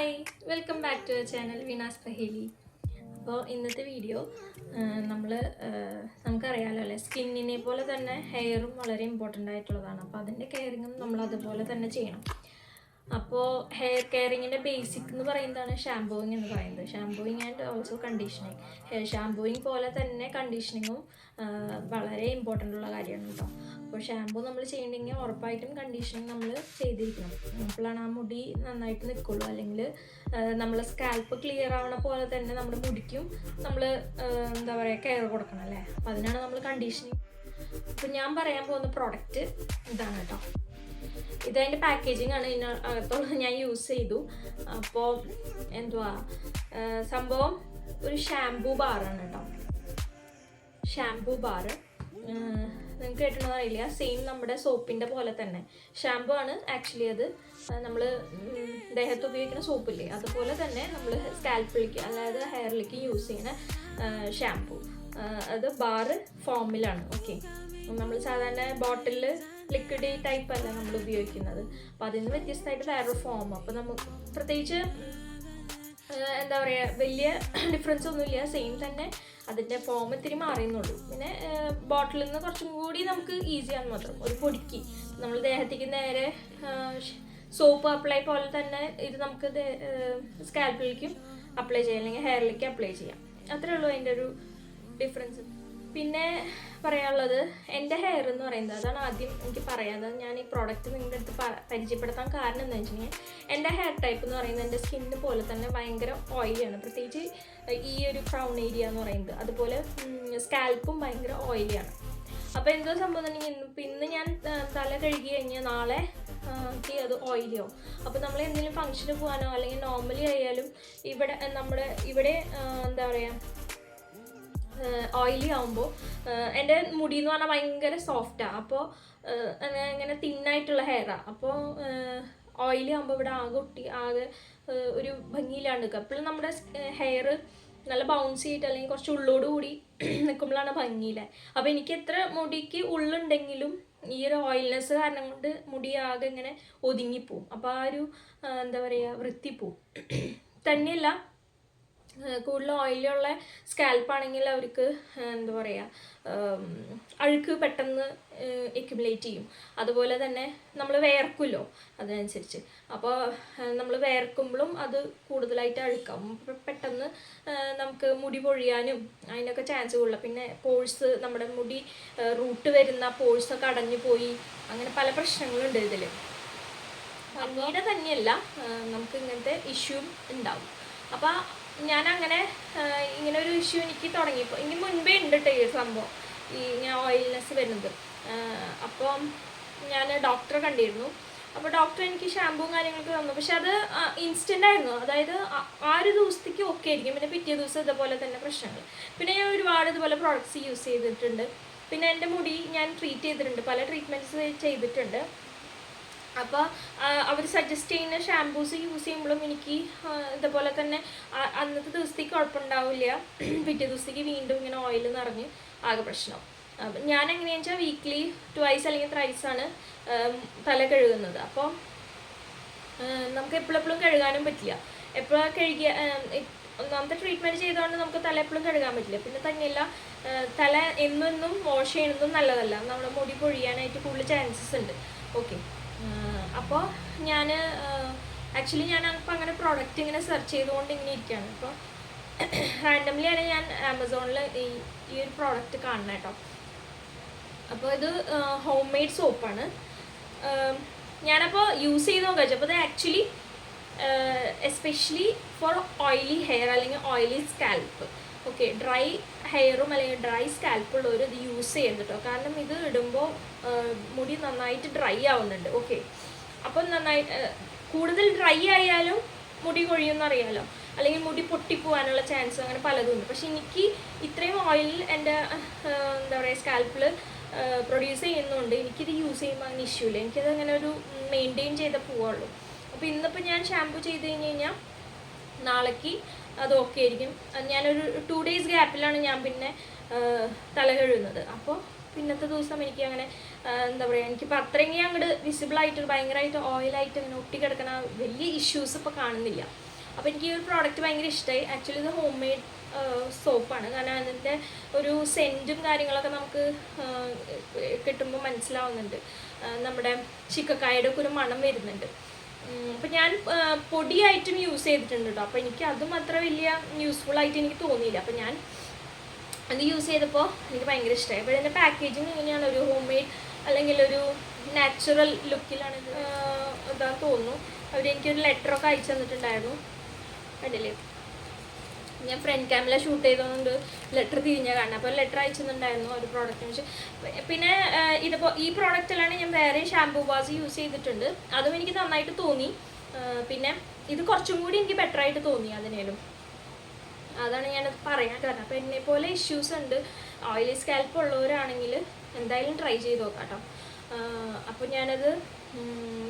Hi, welcome back to channel Veena's Paheli. അപ്പോൾ ഇന്നത്തെ video നമുക്കറിയാമല്ലോ അല്ലേ, സ്കിന്നിനെ പോലെ തന്നെ ഹെയറും വളരെ ഇമ്പോർട്ടൻ്റ് ആയിട്ടുള്ളതാണ്. അപ്പോൾ അതിൻ്റെ കെയറിങ്ങും നമ്മൾ അതുപോലെ തന്നെ ചെയ്യണം. അപ്പോൾ ഹെയർ കെയറിങ്ങിൻ്റെ ബേസിക് എന്ന് പറയുന്നതാണ് ഷാംപൂയിങ് എന്ന് പറയുന്നത്. Shampooing and also conditioning. Hair shampooing പോലെ തന്നെ കണ്ടീഷനിങ്ങും വളരെ ഇമ്പോർട്ടൻ്റ് ഉള്ള കാര്യമാണ് കേട്ടോ. അപ്പോൾ ഷാംപൂ നമ്മൾ ചെയ്യണമെങ്കിൽ ഉറപ്പായിട്ടും കണ്ടീഷനിങ് നമ്മൾ ചെയ്തിരിക്കണം. അപ്പോഴാണ് ആ മുടി നന്നായിട്ട് നിൽക്കുള്ളൂ. അല്ലെങ്കിൽ നമ്മൾ സ്കാൽപ്പ് ക്ലിയർ ആവണ പോലെ തന്നെ നമ്മുടെ മുടിക്കും നമ്മൾ എന്താ പറയുക കെയർ കൊടുക്കണം അല്ലേ. അപ്പോൾ അതിനാണ് നമ്മൾ കണ്ടീഷനിങ്. അപ്പോൾ ഞാൻ പറയാൻ പോകുന്ന പ്രോഡക്റ്റ് ഇതാണ് കേട്ടോ. ഇതതിൻ്റെ പാക്കേജിങ് ആണ്. ഇതിനകത്തോളം ഞാൻ യൂസ് ചെയ്തു. അപ്പോൾ എന്തുവാ സംഭവം, ഒരു ഷാംപൂ ബാറാണ് കേട്ടോ. ഷാംപൂ ബാറ് നിങ്ങൾക്ക് കേട്ടിട്ടുണ്ടോ അറിയില്ല. സെയിം നമ്മുടെ സോപ്പിൻ്റെ പോലെ തന്നെ ഷാംപൂ ആണ് ആക്ച്വലി. അത് നമ്മൾ ദേഹത്ത് ഉപയോഗിക്കുന്ന സോപ്പില്ലേ, അതുപോലെ തന്നെ നമ്മൾ സ്കാൽപ്പിലേക്ക് അതായത് ഹെയറിലേക്ക് യൂസ് ചെയ്യുന്ന ഷാംപൂ. അത് ബാറ് ഫോമിലാണ്. ഓക്കെ, നമ്മൾ സാധാരണ ബോട്ടിലിൽ ലിക്വിഡ് ടൈപ്പ് അല്ല നമ്മൾ ഉപയോഗിക്കുന്നത്. അപ്പോൾ അതിൽ നിന്ന് വ്യത്യസ്തമായിട്ട് വേറൊരു ഫോം. അപ്പോൾ നമുക്ക് പ്രത്യേകിച്ച് എന്താ പറയുക വലിയ ഡിഫറൻസ് ഒന്നുമില്ല. സെയിം തന്നെ, അതിൻ്റെ ഫോം ഇത്തിരി മാറിയെന്നുള്ളൂ. പിന്നെ ബോട്ടിലിൽ നിന്ന് കുറച്ചും കൂടി നമുക്ക് ഈസിയാണെന്ന് മാത്രം. ഒരു പൊടിക്ക് നമ്മൾ ദേഹത്തേക്ക് നേരെ സോപ്പ് അപ്ലൈ പോലെ തന്നെ ഇത് നമുക്ക് സ്കാൽപ്പിലേക്കും അപ്ലൈ ചെയ്യാം, അല്ലെങ്കിൽ ഹെയറിലേക്ക് അപ്ലൈ ചെയ്യാം. അത്രേ ഉള്ളൂ അതിൻ്റെ ഒരു ഡിഫറൻസ്. പിന്നെ പറയാനുള്ളത്, എൻ്റെ ഹെയർ എന്ന് പറയുന്നത്, അതാണ് ആദ്യം എനിക്ക് പറയാനുള്ളത്. ഞാൻ ഈ പ്രോഡക്റ്റ് നിങ്ങളുടെ അടുത്ത് പരിചയപ്പെടുത്താൻ കാരണം എന്താണെന്ന് വെച്ചിട്ടുണ്ടെങ്കിൽ, എൻ്റെ ഹെയർ ടൈപ്പ് എന്ന് പറയുന്നത് എൻ്റെ സ്കിന്ന് പോലെ തന്നെ ഭയങ്കര ഓയിലിയാണ്. പ്രത്യേകിച്ച് ഈ ഒരു ക്രൗൺ ഏരിയ എന്ന് പറയുന്നത്. അതുപോലെ സ്കാൽപ്പും ഭയങ്കര ഓയിലിയാണ്. അപ്പോൾ എന്തോ സംഭവം എന്നുണ്ടെങ്കിൽ, ഇന്ന് ഞാൻ തല കഴുകി കഴിഞ്ഞാൽ നാളെ അത് ഓയിലിയോ. അപ്പോൾ നമ്മൾ എന്തെങ്കിലും ഫംഗ്ഷന് പോകാനോ അല്ലെങ്കിൽ നോർമലി ആയാലും ഇവിടെ എന്താ പറയുക ഓയിലി ആകുമ്പോൾ എൻ്റെ മുടി എന്ന് പറഞ്ഞാൽ ഭയങ്കര സോഫ്റ്റാണ്. അപ്പോൾ ഇങ്ങനെ തിന്നായിട്ടുള്ള ഹെയറാണ്. അപ്പോൾ ഓയിലി ആകുമ്പോൾ ഇവിടെ ആകെ ഒരു ഭംഗിയിലാണ് നിൽക്കുക. അപ്പോഴും നമ്മുടെ ഹെയർ നല്ല ബൗൺസി ആയിട്ട് അല്ലെങ്കിൽ കുറച്ച് ഉള്ളോട് കൂടി നിൽക്കുമ്പോഴാണ് ഭംഗിയില്ലേ. അപ്പോൾ എനിക്ക് എത്ര മുടിക്ക് ഉള്ളുണ്ടെങ്കിലും ഈ ഒരു ഓയിൽനെസ് കാരണം കൊണ്ട് മുടി ആകെ ഇങ്ങനെ ഒതുങ്ങിപ്പോവും. അപ്പോൾ ആ ഒരു എന്താ പറയുക വൃത്തിപ്പോവും. തന്നെയല്ല, കൂടുതൽ ഓയിലുള്ള സ്കാൽപ്പാണെങ്കിൽ അവർക്ക് എന്താ പറയുക അഴുക്ക് പെട്ടെന്ന് എക്യുമുലേറ്റ് ചെയ്യും. അതുപോലെ തന്നെ നമ്മൾ വേർക്കുമല്ലോ അതിനനുസരിച്ച്. അപ്പോൾ നമ്മൾ വേർക്കുമ്പോഴും അത് കൂടുതലായിട്ട് അഴുക്കാവും. പെട്ടെന്ന് നമുക്ക് മുടി പൊഴിയാനും അതിനൊക്കെ ചാൻസ് കൂടുതലാണ്. പിന്നെ പോഴ്സ്, നമ്മുടെ മുടി റൂട്ട് വരുന്ന പോഴ്സൊക്കെ അടഞ്ഞു പോയി, അങ്ങനെ പല പ്രശ്നങ്ങളുണ്ട് ഇതിൽ. ഭംഗിയുടെ തന്നെയല്ല, നമുക്ക് ഇങ്ങനത്തെ ഇഷ്യൂ ഉണ്ടാവും. അപ്പോൾ ഞാനങ്ങനെ ഇങ്ങനെ ഒരു ഇഷ്യൂ എനിക്ക് തുടങ്ങിയപ്പോൾ, എനിക്ക് മുൻപേ ഉണ്ട് കേട്ടോ ഈ സംഭവം, ഈ ഇങ്ങനെ ഓയിൽനെസ് വരുന്നത്. അപ്പം ഞാൻ ഡോക്ടറെ കണ്ടിരുന്നു. അപ്പോൾ ഡോക്ടർ എനിക്ക് ഷാമ്പൂവും കാര്യങ്ങളൊക്കെ തന്നു. പക്ഷെ അത് ഇൻസ്റ്റൻ്റ് ആയിരുന്നു. അതായത് ആ ഒരു ദിവസത്തേക്ക് ഓക്കെ ആയിരിക്കും, പിന്നെ പിറ്റേ ദിവസം ഇതുപോലെ തന്നെ പ്രശ്നങ്ങൾ. പിന്നെ ഞാൻ ഒരുപാട് ഇതുപോലെ പ്രോഡക്റ്റ്സ് യൂസ് ചെയ്തിട്ടുണ്ട്. പിന്നെ എൻ്റെ മുടി ഞാൻ ട്രീറ്റ് ചെയ്തിട്ടുണ്ട്, പല ട്രീറ്റ്മെൻറ്റ്സ് ചെയ്തിട്ടുണ്ട്. അപ്പോൾ അവർ സജസ്റ്റ് ചെയ്യുന്ന ഷാംപൂസ് യൂസ് ചെയ്യുമ്പോഴും എനിക്ക് ഇതുപോലെ തന്നെ അന്നത്തെ ദിവസത്തേക്ക് കുഴപ്പമുണ്ടാവില്ല, പിറ്റേ ദിവസത്തേക്ക് വീണ്ടും ഇങ്ങനെ ഓയിൽ നിറഞ്ഞ് ആകെ പ്രശ്നം. അപ്പം ഞാൻ എങ്ങനെയാണെന്ന് വെച്ചാൽ വീക്ക്ലി 2 അല്ലെങ്കിൽ 3 തല കഴുകുന്നത്. അപ്പോൾ നമുക്ക് എപ്പോഴെപ്പോഴും കഴുകാനും പറ്റില്ല. എപ്പോഴും കഴുകിയ ഒന്നാമത്തെ ട്രീറ്റ്മെൻറ്റ് ചെയ്തുകൊണ്ട് നമുക്ക് തല എപ്പോഴും കഴുകാൻ പറ്റില്ല. പിന്നെ തന്നെയല്ല, തല എന്നും വാഷ് ചെയ്യുന്നതും നല്ലതല്ല. നമ്മുടെ മുടി പൊഴിയാനായിട്ട് കൂടുതൽ ചാൻസസ് ഉണ്ട്. ഓക്കെ, അപ്പോൾ ഞാൻ അപ്പോൾ അങ്ങനെ പ്രോഡക്റ്റ് ഇങ്ങനെ സെർച്ച് ചെയ്തുകൊണ്ട് ഇങ്ങനെ ഇരിക്കുകയാണ്. അപ്പോൾ റാൻഡംലിയാണ് ഞാൻ ആമസോണിൽ ഈ ഒരു പ്രോഡക്റ്റ് കാണുന്നത് കേട്ടോ. അപ്പോൾ ഇത് ഹോം മെയ്ഡ് സോപ്പാണ്. ഞാനപ്പോൾ യൂസ് ചെയ്ത് നോക്കാം. അപ്പോൾ ഇത് actually especially for oily hair അല്ലെങ്കിൽ ഓയിലി സ്കാൽപ്പ്. ഓക്കെ, ഡ്രൈ ഹെയറും അല്ലെങ്കിൽ ഡ്രൈ സ്കാൽപ്പുള്ളവർ ഇത് യൂസ് ചെയ്യരുത് കേട്ടോ. കാരണം ഇത് ഇടുമ്പോൾ മുടി നന്നായിട്ട് ഡ്രൈ ആവുന്നുണ്ട്. ഓക്കെ, അപ്പം കൂടുതൽ ഡ്രൈ ആയാലും മുടി കൊഴിയുമെന്ന് അറിയാമല്ലോ, അല്ലെങ്കിൽ മുടി പൊട്ടിപ്പോവാനുള്ള ചാൻസ് അങ്ങനെ പലതും ഉണ്ട്. പക്ഷെ എനിക്ക് ഇത്രയും ഓയിൽ എൻ്റെ എന്താ പറയുക സ്കാൽപ്പിൽ പ്രൊഡ്യൂസ് ചെയ്യുന്നതുകൊണ്ട് എനിക്കിത് യൂസ് ചെയ്യുമ്പോൾ അങ്ങനെ ഇഷ്യൂ ഇല്ല. എനിക്കത് അങ്ങനെ ഒരു മെയിൻറ്റെയിൻ ചെയ്തേ പോവുള്ളൂ. അപ്പോൾ ഇന്നിപ്പോൾ ഞാൻ ഷാംപൂ ചെയ്ത് കഴിഞ്ഞ് നാളേക്ക് അത് ഓക്കെ ആയിരിക്കും. ഞാനൊരു 2 days ഗ്യാപ്പിലാണ് ഞാൻ പിന്നെ തല കഴുകുന്നത്. അപ്പോൾ പിന്നത്തെ ദിവസം എനിക്ക് അങ്ങനെ എന്താ പറയുക, എനിക്കിപ്പോൾ അത്രയെങ്കിലും അങ്ങോട്ട് വിസിബിളായിട്ട് ഭയങ്കരമായിട്ട് ഓയിലായിട്ട് അങ്ങനെ ഒട്ടിക്കിടക്കണ വലിയ ഇഷ്യൂസ് ഇപ്പോൾ കാണുന്നില്ല. അപ്പോൾ എനിക്ക് ഈ ഒരു പ്രോഡക്റ്റ് ഭയങ്കര ഇഷ്ടമായി. ആക്ച്വലി ഇത് ഹോം മെയ്ഡ് സോപ്പാണ്. കാരണം അതിൻ്റെ ഒരു സെൻറ്റും കാര്യങ്ങളൊക്കെ നമുക്ക് കിട്ടുമ്പോൾ മനസ്സിലാവുന്നുണ്ട്. നമ്മുടെ ചിക്കക്കായുടെ ഒക്കെ ഒരു മണം വരുന്നുണ്ട്. അപ്പം ഞാൻ പൊടിയായിട്ടും യൂസ് ചെയ്തിട്ടുണ്ട് കേട്ടോ. അപ്പോൾ എനിക്ക് അതും അത്ര വലിയ യൂസ്ഫുള്ളായിട്ട് എനിക്ക് തോന്നിയില്ല. അപ്പോൾ ഞാൻ അത് യൂസ് ചെയ്തപ്പോൾ എനിക്ക് ഭയങ്കര ഇഷ്ടമായി. അപ്പോൾ ഇതിൻ്റെ പാക്കേജിങ് എങ്ങനെയാണ്, ഒരു ഹോം മെയ്ഡ് അല്ലെങ്കിൽ ഒരു നാച്ചുറൽ ലുക്കിലാണ് ഇതാന്ന് തോന്നുന്നു. അവരെനിക്കൊരു ലെറ്ററൊക്കെ അയച്ചു തന്നിട്ടുണ്ടായിരുന്നു. കണ്ടില്ലേ, ഞാൻ ഫ്രണ്ട് ക്യാമില ഷൂട്ട് ചെയ്തുകൊണ്ട് ലെറ്റർ തിരിഞ്ഞാൽ കാണണം. അപ്പോൾ ലെറ്റർ അയച്ചിട്ടുണ്ടായിരുന്നു ഒരു പ്രോഡക്റ്റിനെ കുറിച്ച്. പിന്നെ ഇതിപ്പോൾ ഈ പ്രോഡക്റ്റിലാണ് ഞാൻ വേറെ ഷാംപൂ ബാസ് യൂസ് ചെയ്തിട്ടുണ്ട്. അതും എനിക്ക് നന്നായിട്ട് തോന്നി. പിന്നെ ഇത് കുറച്ചും കൂടി എനിക്ക് ബെറ്ററായിട്ട് തോന്നി അതിനേലും. അതാണ് ഞാനത് പറയാൻ കാരണം. അപ്പോൾ എന്നെപ്പോലെ ഇഷ്യൂസ് ഉണ്ട്, ഓയിലി സ്കാൽപ്പ് ഉള്ളവരാണെങ്കിൽ എന്തായാലും ട്രൈ ചെയ്ത് നോക്കാം കേട്ടോ. അപ്പോൾ ഞാനത്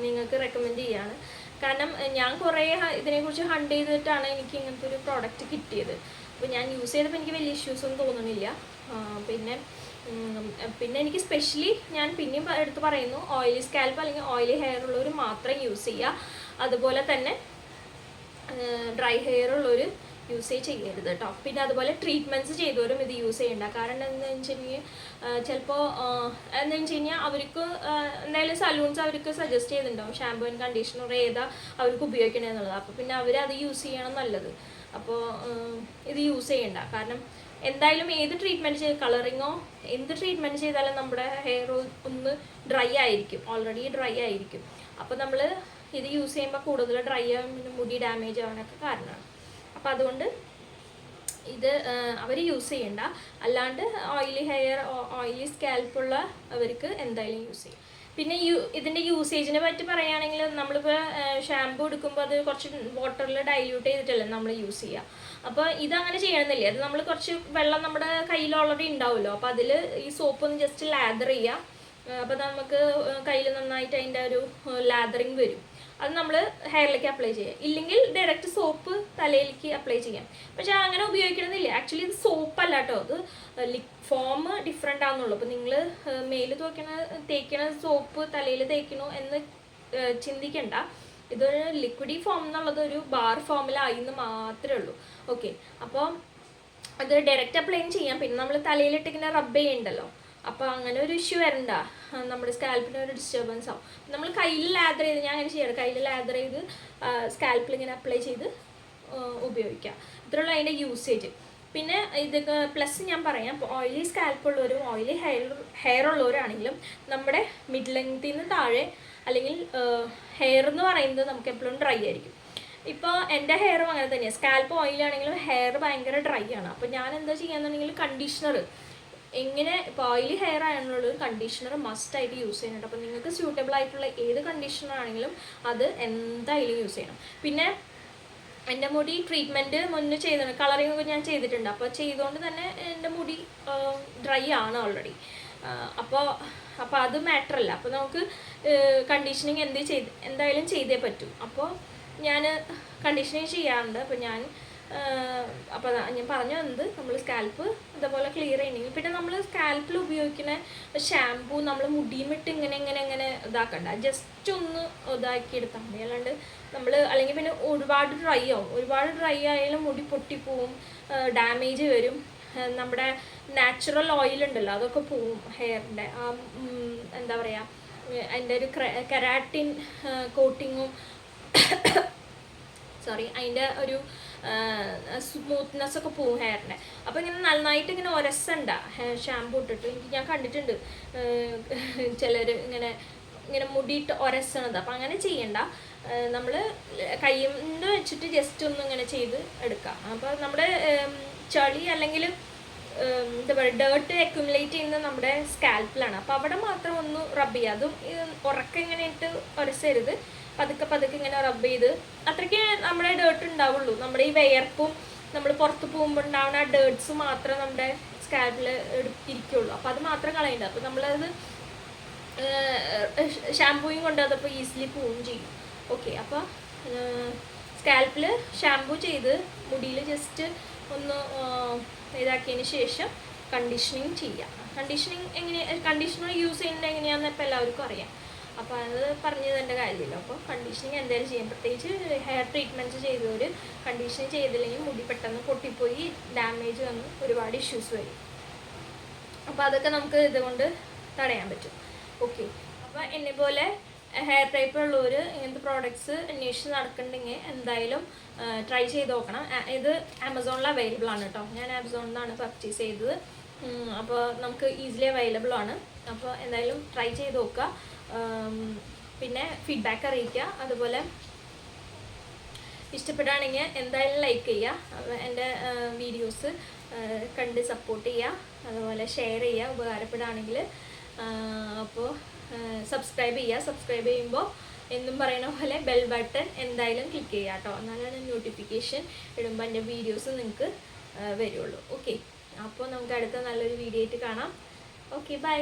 നിങ്ങൾക്ക് റെക്കമെൻഡ് ചെയ്യാണ്. കാരണം ഞാൻ കുറേ ഇതിനെക്കുറിച്ച് ഹണ്ട് ചെയ്തിട്ടാണ് എനിക്ക് ഇങ്ങനത്തെ ഒരു പ്രോഡക്റ്റ് കിട്ടിയത്. അപ്പോൾ ഞാൻ യൂസ് ചെയ്തപ്പോൾ എനിക്ക് വലിയ ഇഷ്യൂസൊന്നും തോന്നണില്ല. പിന്നെ എനിക്ക് സ്പെഷ്യലി ഞാൻ പിന്നെയും എടുത്ത് പറയുന്നു, ഓയിലി സ്കാൽപ്പ് അല്ലെങ്കിൽ ഓയിലി ഹെയർ ഉള്ളവർ മാത്രം യൂസ് ചെയ്യുക. അതുപോലെ തന്നെ ഡ്രൈ ഹെയർ ഉള്ളവർ യൂസ് ചെയ്യരുത് കേട്ടോ. പിന്നെ അതുപോലെ ട്രീറ്റ്മെൻറ്റ്സ് ചെയ്തവരും ഇത് യൂസ് ചെയ്യണ്ട. കാരണം എന്താണെന്ന് വെച്ചിട്ടുണ്ടെങ്കിൽ ചിലപ്പോൾ എന്താണെന്ന് വെച്ച് കഴിഞ്ഞാൽ അവർക്ക് എന്തായാലും സലൂൺസ് അവർക്ക് സജസ്റ്റ് ചെയ്തിട്ടുണ്ടാവും ഷാമ്പൂ ആൻഡ് കണ്ടീഷണർ ഏതാ അവർക്ക് ഉപയോഗിക്കണമെന്നുള്ളത്. അപ്പോൾ പിന്നെ അവരത് യൂസ് ചെയ്യണം നല്ലത്. അപ്പോൾ ഇത് യൂസ് ചെയ്യണ്ട. കാരണം എന്തായാലും ഏത് ട്രീറ്റ്മെൻറ്റ് ചെയ്ത് കളറിങ്ങോ എന്ത് ട്രീറ്റ്മെൻറ്റ് ചെയ്താലും നമ്മുടെ ഹെയർ ഒന്ന് ഡ്രൈ ആയിരിക്കും, ഓൾറെഡി ഡ്രൈ ആയിരിക്കും. അപ്പോൾ നമ്മൾ ഇത് യൂസ് ചെയ്യുമ്പോൾ കൂടുതൽ ഡ്രൈ ആവാൻ മുടി ഡാമേജ് ആവാനൊക്കെ കാരണമാണ്. അപ്പോൾ അതുകൊണ്ട് ഇത് അവർ യൂസ് ചെയ്യണ്ട. അല്ലാണ്ട് ഓയിലി ഹെയർ ഓയിലി സ്കാൽപ്പുള്ള അവർക്ക് എന്തായാലും യൂസ് ചെയ്യും. പിന്നെ ഇതിൻ്റെ യൂസേജിനെ പറ്റി പറയുകയാണെങ്കിൽ നമ്മളിപ്പോൾ ഷാമ്പൂ എടുക്കുമ്പോൾ അത് കുറച്ച് വാട്ടറിൽ ഡൈല്യൂട്ട് ചെയ്തിട്ടല്ലേ നമ്മൾ യൂസ് ചെയ്യുക. അപ്പോൾ ഇതങ്ങനെ ചെയ്യണമെന്നില്ല. അത് നമ്മൾ കുറച്ച് വെള്ളം നമ്മുടെ കയ്യിൽ ഓൾറെഡി ഉണ്ടാവുമല്ലോ. അപ്പോൾ അതിൽ ഈ സോപ്പ് ഒന്ന് ജസ്റ്റ് ലാദർ ചെയ്യാം. അപ്പോൾ നമുക്ക് കയ്യിൽ നന്നായിട്ട് അതിൻ്റെ ഒരു ലാദറിങ് വരും. അത് നമ്മൾ ഹെയറിലേക്ക് അപ്ലൈ ചെയ്യാം. ഇല്ലെങ്കിൽ ഡയറക്റ്റ് സോപ്പ് തലയിലേക്ക് അപ്ലൈ ചെയ്യാം. പക്ഷെ അങ്ങനെ ഉപയോഗിക്കണമെന്നില്ല. ആക്ച്വലി ഇത് സോപ്പല്ല കേട്ടോ, അത് ഫോം ഡിഫറെൻ്റ് ആണെന്നുള്ളൂ. അപ്പോൾ നിങ്ങൾ മേല് തേക്കണ സോപ്പ് തലയിൽ തേക്കണോ എന്ന് ചിന്തിക്കണ്ട. ഇതൊരു ലിക്വിഡി ഫോം എന്നുള്ളത് ഒരു ബാർ ഫോമിലായിന്ന് മാത്രമേ ഉള്ളൂ. ഓക്കെ, അപ്പോൾ അത് ഡയറക്റ്റ് അപ്ലൈ ചെയ്യാം. പിന്നെ നമ്മൾ തലയിലിട്ട് ഇങ്ങനെ റബ്ബ് ചെയ്യണ്ടല്ലോ. അപ്പോൾ അങ്ങനെ ഒരു ഇഷ്യൂ വരണ്ട, നമ്മുടെ സ്കാൽപ്പിന് ഒരു ഡിസ്റ്റർബൻസ് ആവും. നമ്മൾ കയ്യിൽ ലാദർ ചെയ്ത്, ഞാൻ അങ്ങനെ ചെയ്യാറ്, കയ്യിൽ ലാദർ ചെയ്ത് സ്കാൽപ്പിൽ ഇങ്ങനെ അപ്ലൈ ചെയ്ത് ഉപയോഗിക്കാം. ഇത്രയുള്ള അതിൻ്റെ യൂസേജ്. പിന്നെ ഇതൊക്കെ പ്ലസ് ഞാൻ പറയാം, ഓയിലി സ്കാൽപ്പ് ഉള്ളവരും ഓയിലി ഹെയർ ഉള്ളവരാണെങ്കിലും നമ്മുടെ മിഡ് ലെങ്ത്തിൽ നിന്ന് താഴെ അല്ലെങ്കിൽ ഹെയർ എന്ന് പറയുന്നത് നമുക്ക് എപ്പോഴും ഡ്രൈ ആയിരിക്കും. ഇപ്പോൾ എൻ്റെ ഹെയറും അങ്ങനെ തന്നെയാണ്. സ്കാൽപ്പ് ഓയിലാണെങ്കിലും ഹെയർ ഭയങ്കര ഡ്രൈ ആണ്. അപ്പോൾ ഞാൻ എന്താ ചെയ്യാന്നുണ്ടെങ്കിൽ കണ്ടീഷണർ, എങ്ങനെ ഇപ്പോൾ ഓയിലി ഹെയർ ആണെന്നുള്ളത് കണ്ടീഷണർ മസ്റ്റായിട്ട് യൂസ് ചെയ്യുന്നുണ്ട്. അപ്പോൾ നിങ്ങൾക്ക് സ്യൂട്ടബിൾ ആയിട്ടുള്ള ഏത് കണ്ടീഷണർ ആണെങ്കിലും അത് എന്തായാലും യൂസ് ചെയ്യണം. പിന്നെ എൻ്റെ മുടി ട്രീറ്റ്മെൻറ്റ് മുന്നേ ചെയ്തിട്ടുണ്ട്, കളറിങ് ഒക്കെ ഞാൻ ചെയ്തിട്ടുണ്ട്. അപ്പോൾ ചെയ്തുകൊണ്ട് തന്നെ എൻ്റെ മുടി ഡ്രൈ ആണ് ഓൾറെഡി. അപ്പോൾ അത് മാറ്ററല്ല. അപ്പോൾ നമുക്ക് കണ്ടീഷനിങ് എന്തായാലും ചെയ്തേ പറ്റൂ. അപ്പോൾ ഞാൻ കണ്ടീഷനിങ് ചെയ്യാറുണ്ട്. അപ്പോൾ ഞാൻ പറഞ്ഞു വന്നത്, നമ്മൾ സ്കാൽപ്പ് ഇതേപോലെ ക്ലിയർ ചെയ്യണമെങ്കിൽ പിന്നെ നമ്മൾ സ്കാൽപ്പിൽ ഉപയോഗിക്കുന്ന ഷാമ്പൂ നമ്മൾ മുടിയുമിട്ട് ഇങ്ങനെ ഇതാക്കണ്ട, ജസ്റ്റ് ഒന്ന് ഇതാക്കി എടുത്താൽ മതി. അല്ലാണ്ട് നമ്മൾ അല്ലെങ്കിൽ പിന്നെ ഒരുപാട് ഡ്രൈ ആവും. ഒരുപാട് ഡ്രൈ ആയാലും മുടി പൊട്ടിപ്പോവും, ഡാമേജ് വരും. നമ്മുടെ നാച്ചുറൽ ഓയിൽ ഉണ്ടല്ലോ അതൊക്കെ പോവും ഹെയറിൻ്റെ. എന്താ പറയുക, അതിൻ്റെ ഒരു കെരാറ്റിൻ കോട്ടിങ്ങും അതിൻ്റെ ഒരു സ്മൂത്ത്നെസ് ഒക്കെ പോവും ഹെയറിൻ്റെ. അപ്പോൾ ഇങ്ങനെ നന്നായിട്ട് ഇങ്ങനെ ഒരസണ്ട ഷാമ്പൂ ഇട്ടിട്ട്. ഞാൻ കണ്ടിട്ടുണ്ട് ചിലർ ഇങ്ങനെ മുടിയിട്ട് ഒരസണത്. അപ്പോൾ അങ്ങനെ ചെയ്യണ്ട. നമ്മൾ കൈകൊണ്ട് വെച്ചിട്ട് ജസ്റ്റ് ഒന്ന് ഇങ്ങനെ ചെയ്ത് എടുക്കാം. അപ്പോൾ നമ്മുടെ ചളി അല്ലെങ്കിൽ എന്താ പറയുക ഡേർട്ട് അക്യുമുലേറ്റ് ചെയ്യുന്നത് നമ്മുടെ സ്കാൽപ്പിലാണ്. അപ്പോൾ അവിടെ മാത്രം ഒന്ന് റബ്ബ് ചെയ്യുക. അതും ഉറക്കം ഇങ്ങനെ ഇട്ട് ഒരസരുത്, പതുക്കെ ഇങ്ങനെ റബ്ബ് ചെയ്ത്. അത്രയ്ക്ക് നമ്മുടെ ഡേർട്ട് ഉണ്ടാവുള്ളൂ. നമ്മുടെ ഈ വിയർപ്പും നമ്മൾ പുറത്ത് പോകുമ്പോൾ ഉണ്ടാവുന്ന ആ ഡേർട്ട്സ് മാത്രമേ നമ്മുടെ സ്കാൽപ്പിൽ ഇരിക്കുള്ളൂ. അപ്പോൾ അത് മാത്രം കളയണ്ട. അപ്പോൾ നമ്മളത് ഷാമ്പൂയും കൊണ്ട് അതപ്പോൾ ഈസിലി പോവുകയും ചെയ്യും. ഓക്കെ, അപ്പോൾ സ്കാൽപ്പിൽ ഷാമ്പൂ ചെയ്ത് മുടിയിൽ ജസ്റ്റ് ഒന്ന് ഇതാക്കിയതിന് ശേഷം കണ്ടീഷനിങ് ചെയ്യാം. കണ്ടീഷണർ യൂസ് ചെയ്യുന്നത് എങ്ങനെയാണെന്ന് ഇപ്പോൾ എല്ലാവർക്കും അറിയാം. അപ്പോൾ അത് പറഞ്ഞു തരേണ്ട കാര്യമില്ല. അപ്പോൾ കണ്ടീഷനിങ് എന്തായാലും ചെയ്യാം. പ്രത്യേകിച്ച് ഹെയർ ട്രീറ്റ്മെൻറ്റ് ചെയ്തവർ കണ്ടീഷനിങ് ചെയ്തില്ലെങ്കിൽ മുടി പെട്ടെന്ന് പൊട്ടിപ്പോയി ഡാമേജ് വന്ന് ഒരുപാട് ഇഷ്യൂസ് വരും. അപ്പോൾ അതൊക്കെ നമുക്ക് ഇതുകൊണ്ട് തടയാൻ പറ്റും. ഓക്കെ, അപ്പോൾ എന്നെപ്പോലെ ഹെയർ ടൈപ്പ് ഉള്ളവർ ഇങ്ങനത്തെ പ്രോഡക്റ്റ്സ് അന്വേഷിച്ച് നടക്കുന്നുണ്ടെങ്കിൽ എന്തായാലും ട്രൈ ചെയ്ത് നോക്കണം. ഇത് ആമസോണിൽ അവൈലബിൾ ആണ് കേട്ടോ. ഞാൻ ആമസോണിൽ നിന്നാണ് പർച്ചേസ് ചെയ്തത്. അപ്പോൾ നമുക്ക് ഈസിലി അവൈലബിൾ ആണ്. അപ്പോൾ എന്തായാലും ട്രൈ ചെയ്ത് നോക്കുക. പിന്നെ ഫീഡ്ബാക്ക് അറിയിക്കുക. അതുപോലെ ഇഷ്ടപ്പെടുകയാണെങ്കിൽ എന്തായാലും ലൈക്ക് ചെയ്യുക. എൻ്റെ വീഡിയോസ് കണ്ട് സപ്പോർട്ട് ചെയ്യുക. അതുപോലെ ഷെയർ ചെയ്യുക ഉപകാരപ്പെടുകയാണെങ്കിൽ. അപ്പോൾ സബ്സ്ക്രൈബ് ചെയ്യുക. സബ്സ്ക്രൈബ് ചെയ്യുമ്പോൾ എന്നും പറയുന്ന പോലെ ബെൽ ബട്ടൺ എന്തായാലും ക്ലിക്ക് ചെയ്യുക കേട്ടോ. എന്നാലാണ് നോട്ടിഫിക്കേഷൻ ഇടുമ്പോൾ എൻ്റെ വീഡിയോസ് നിങ്ങൾക്ക് വരുള്ളൂ. ഓക്കെ, അപ്പോൾ നമുക്ക് അടുത്ത നല്ലൊരു വീഡിയോ ആയിട്ട് കാണാം. Okay, by.